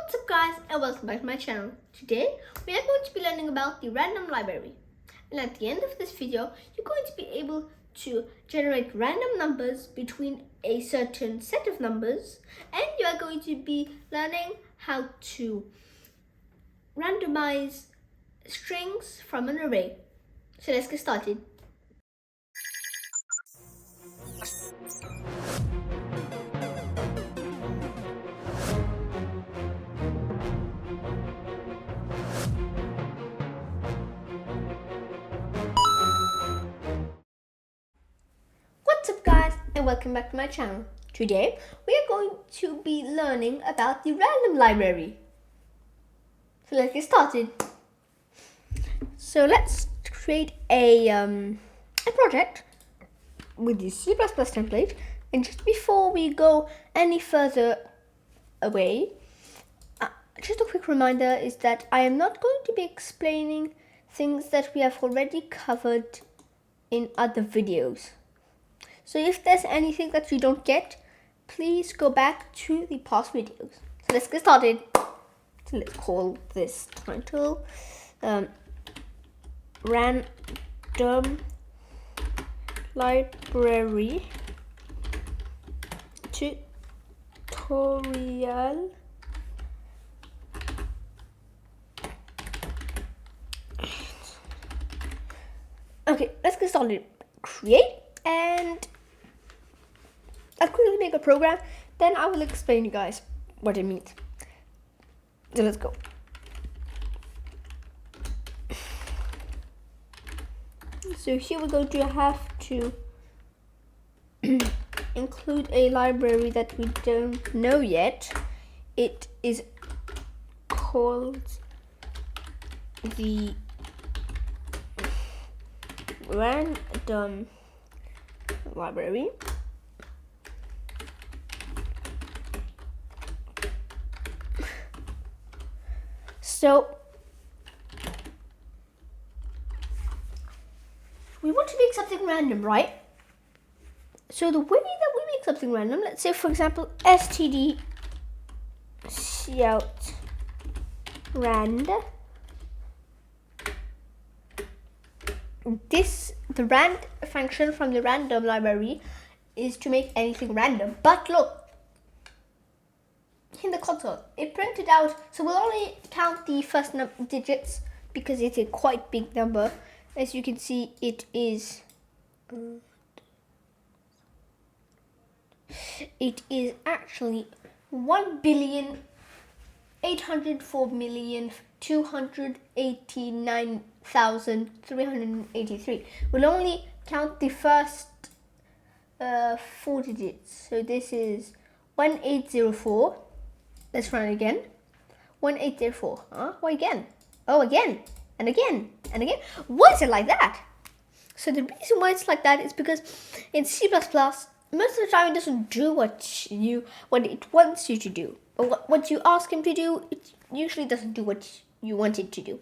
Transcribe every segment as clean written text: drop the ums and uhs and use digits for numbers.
What's up guys, and welcome back to my channel. Today we are going to be learning about the random library, and at the end of this video you're going to be able to generate random numbers between a certain set of numbers, and you are going to be learning how to randomize strings from an array. So let's get started. What's up guys, and welcome back to my channel. Today we are going to be learning about the random library. So let's get started. So let's create a project with the C++ template, and just before we go any further away, just a quick reminder is that I am not going to be explaining things that we have already covered in other videos. So if there's anything that you don't get, please go back to the past videos. So let's get started. So let's call this title Random Library Tutorial. Okay, let's get started. Create, and I'll quickly make a program, then I will explain you guys what it means. So let's go. So here we're going to have to include a library that we don't know yet. It is called the random library. So we want to make something random, right? So the way that we make something random, let's say for example std cout rand. The rand function from the random library is to make anything random. But look, in the console, it printed out, so we'll only count the first digits because it's a quite big number. As you can see, it is actually 1,804,289,383. We'll only count the first 4 digits. So this is 1804. Let's run it again. 1804. Why again? Oh, again. And again. And again. Why is it like that? So the reason why it's like that is because in C++, most of the time it doesn't do what it wants you to do. Or what you ask him to do, it usually doesn't do what you want it to do.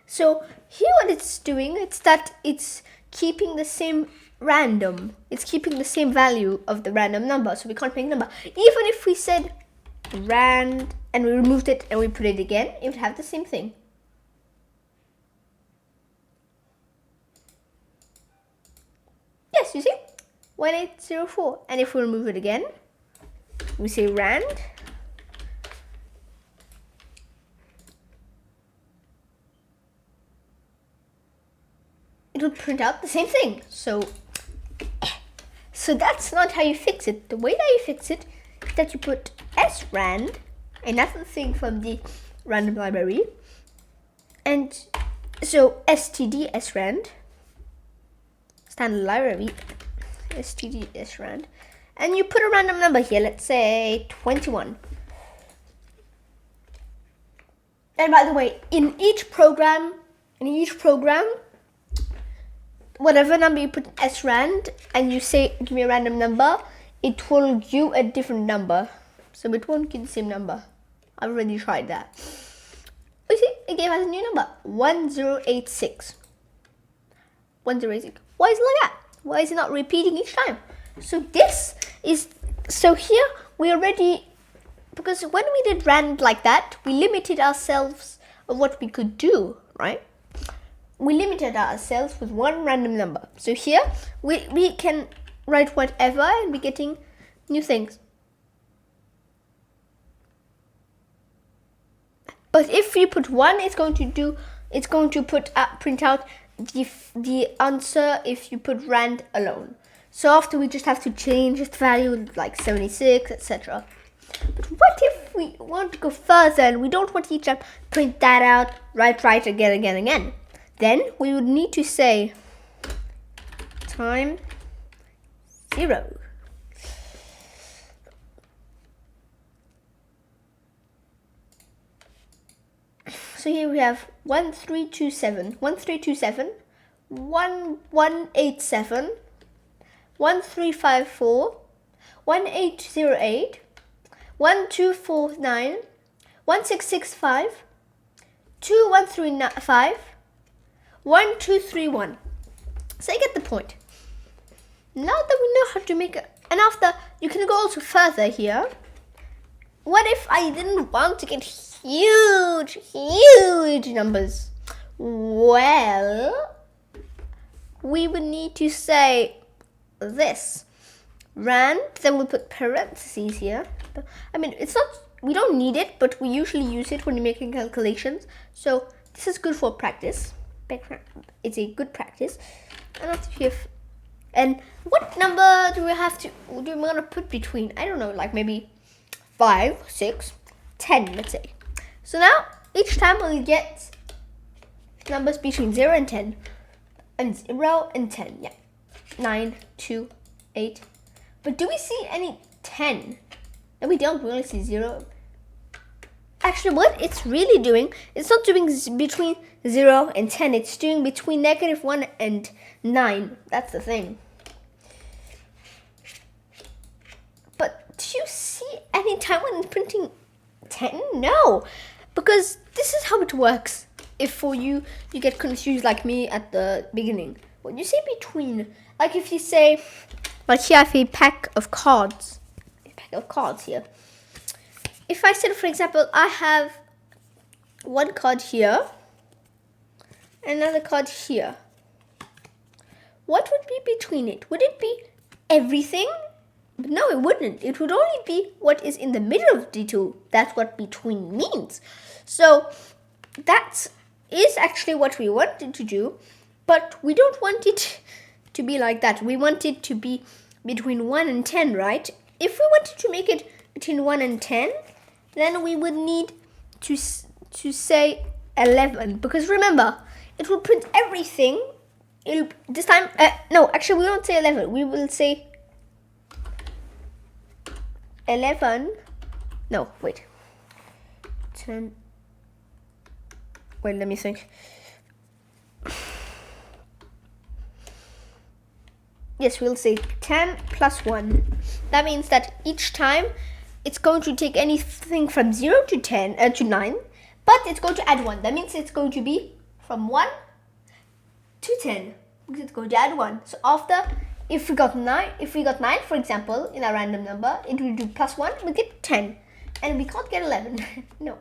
So here what it's doing, it's that it's keeping the same random. It's keeping the same value of the random number. So we can't make a number. Even if we said rand and we removed it and we put it again, it would have the same thing. Yes, you see, 1804. And if we remove it again, we say rand. It will print out the same thing. So that's not how you fix it. The way that you fix it is that you put srand, another thing from the random library, and so std srand, standard library, std srand, and you put a random number here. Let's say 21. And by the way, in each program, whatever number you put in srand and you say give me a random number, it will give you a different number. So it won't give the same number. I've already tried that. You see, it gave us a new number, 1086. 1086. Why is it like that? Why is it not repeating each time? So here we already because when we did rand like that, we limited ourselves of what we could do, right? We limited ourselves with one random number. So here, we can write whatever and we're getting new things. But if you put 1, it's going to print out the answer if you put rand alone. So after we just have to change its value like 76, etc. But what if we want to go further and we don't want each time print that out, write again? Then we would need to say time 0. So here we have 1327, 1187, 1187, 1354, 1808, 1249, 1665, 2135, 1231. So you get the point. Now that we know how to make it, and after you can go also further here. What if I didn't want to get huge numbers? Well, we would need to say this rand, then we'll put parentheses here. I mean, it's not, we don't need it, but we usually use it when you're making calculations. So this is good for practice. It's a good practice. And what number do we want to put between? I don't know, like maybe 5, 6, 10, let's say. So now, each time we'll get numbers between 0 and 10. And 0 and 10, yeah. 9, 2, 8. But do we see any 10? No, we don't. We only see 0. Actually, what it's really doing, it's not doing between 0 and 10. It's doing between -1 and 9. That's the thing. But do you see any time when printing 10? No, because this is how it works. If for you get confused like me at the beginning. When you say between, like if you say, like here I have a pack of cards. Here. If I said, for example, I have one card here, another card here. What would be between it? Would it be everything? But no, it wouldn't. It would only be what is in the middle of the two. That's what between means. So that is actually what we wanted to do, but we don't want it to be like that. We want it to be between 1 and 10, right? If we wanted to make it between 1 and 10, then we would need to say 11, because remember, it will print everything. This time, no, actually we won't say 11. We will say 11. No, wait. 10. Wait, let me think. Yes, we'll say 10 plus 1. That means that each time it's going to take anything from 0 to 10 to 9, but it's going to add 1. That means it's going to be from 1 to 10 because it's going to add 1. So after, if we got 9, for example, in a random number, it will do plus 1, we get 10, and we can't get 11. No.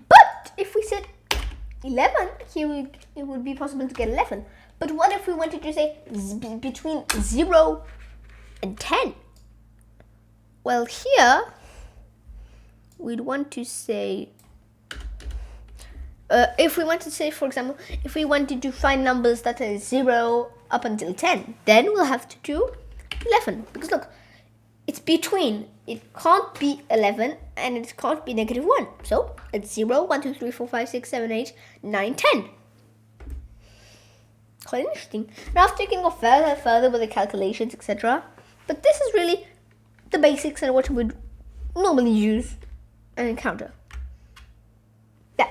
But if we said 11, here it would be possible to get 11. But what if we wanted to say between 0 and 10? Well, here we'd want to say, if we want to say, for example, if we wanted to find numbers that are 0 up until 10, then we'll have to do 11. Because look, it's between. It can't be 11 and it can't be -1. So it's 0, 1, 2, 3, 4, 5, 6, 7, 8, 9, 10. Quite interesting. Now after you can go further with the calculations, etc. But this is really the basics and what we would normally use and encounter. Yeah.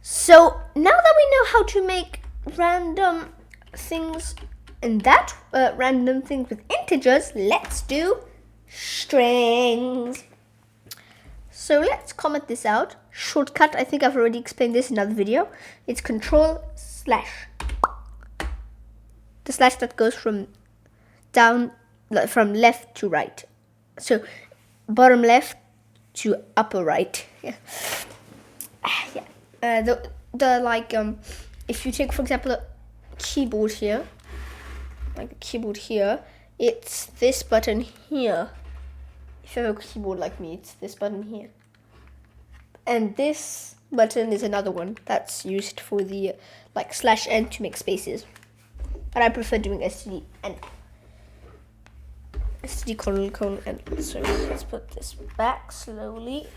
So now that we know how to make random things and that random things with integers, let's do strings. So let's comment this out. Shortcut, I think I've already explained this in another video. It's Control/. The slash that goes from left to right. So bottom left to upper right. Yeah. Yeah. If you take, for example, a keyboard here, like a keyboard here, it's this button here. If you have a keyboard like me, it's this button here. And this button is another one that's used for the /n to make spaces. But I prefer doing STD and STD : and. So let's put this back slowly.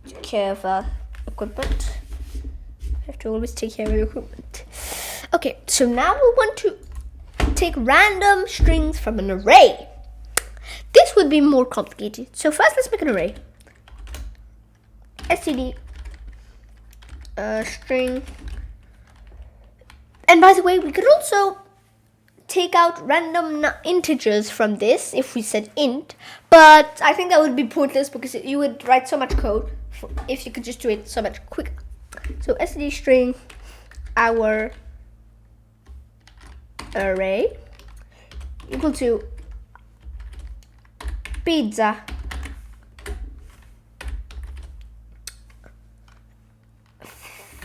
Take care of our equipment. You have to always take care of your equipment. Okay, so now we want to take random strings from an array. This would be more complicated. So first, let's make an array. STD string. And by the way, we could also take out random integers from this if we said int, but I think that would be pointless because you would write so much code if you could just do it so much quicker. So STD string our array equal to pizza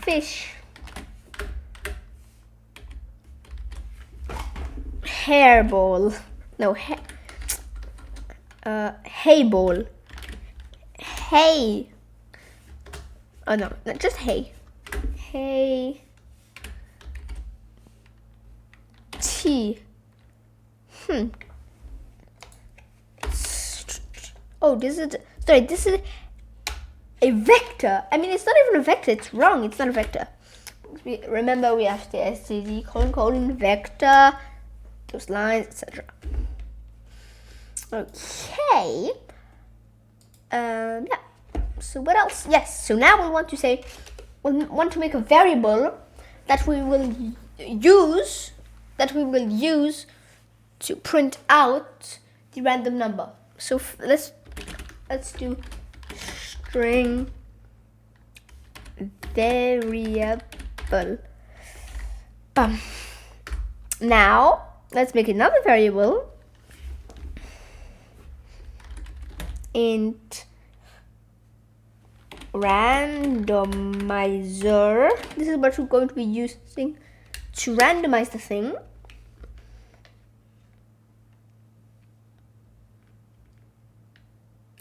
fish hairball hayball hay oh no, not just hay tea oh, this is a vector. I mean, it's not even a vector. It's wrong. It's not a vector. Remember, we have the STD : vector, those lines, etc. Okay. Yeah. So what else? Yes. So now we want to make a variable that we will use to print out the random number. So let's do string variable. Now let's make another variable. Int randomizer. This is what we're going to be using to randomize the thing.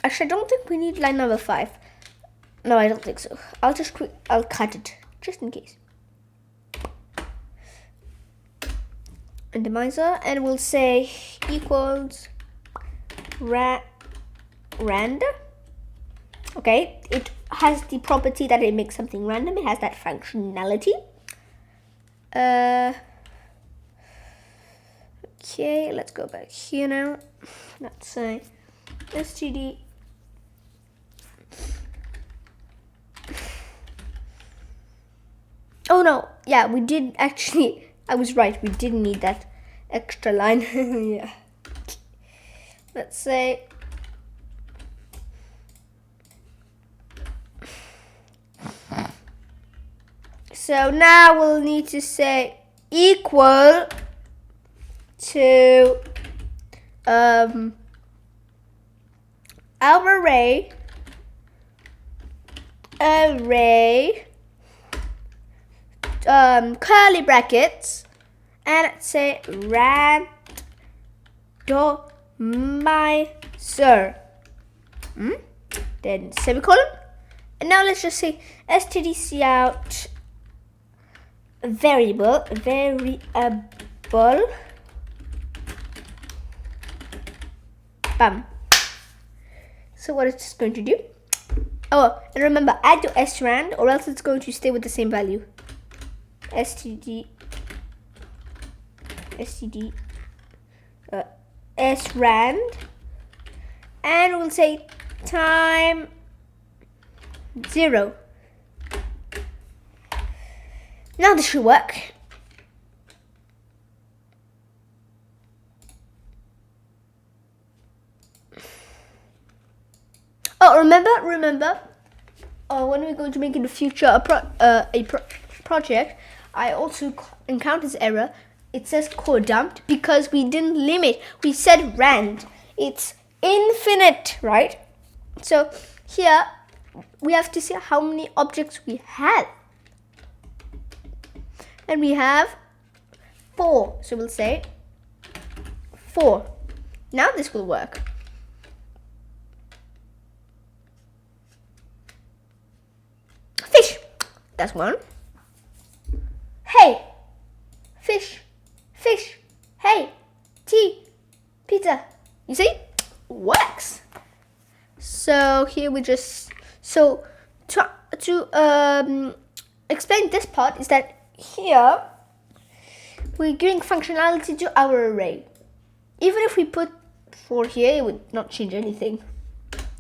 Actually, I don't think we need line number 5. No, I don't think so. I'll cut it just in case. Randomizer, and we'll say equals rand. Okay, it has the property that it makes something random. It has that functionality. Okay, let's go back here now. Let's say std oh no, yeah, we did actually, I was right, we didn't need that extra line. Yeah. Let's say so now we'll need to say equal to our array curly brackets, and let's say randomizer, then semicolon, and now let's just say stdcout variable. Bam. So what it's going to do? Oh, and remember, add to srand, or else it's going to stay with the same value. Std srand, and we'll say time 0. Now this should work. Oh, remember, when we're going to make in the future a project, I also encountered this error. It says core dumped because we didn't limit. We said rand. It's infinite, right? So here we have to see how many objects we have. And we have 4. So we'll say 4. Now this will work. Fish. That's 1. Hey. Fish. Fish. Hey. Tea. Pizza. You see? Works. So here we just, so to explain this part is that here we're giving functionality to our array. Even if we put 4 here, it would not change anything.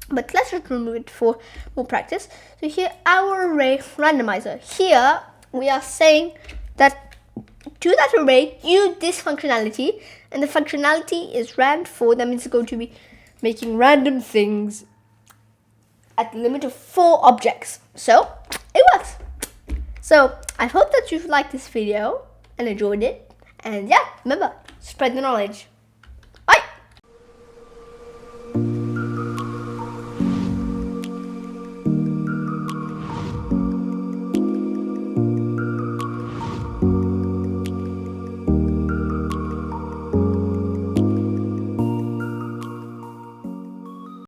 But let's just remove it for more practice. So here, our array randomizer. Here we are saying that to that array, use this functionality, and the functionality is rand4. That means it's going to be making random things at the limit of 4 objects. So it works. So I hope that you liked this video and enjoyed it. And yeah, remember, spread the knowledge.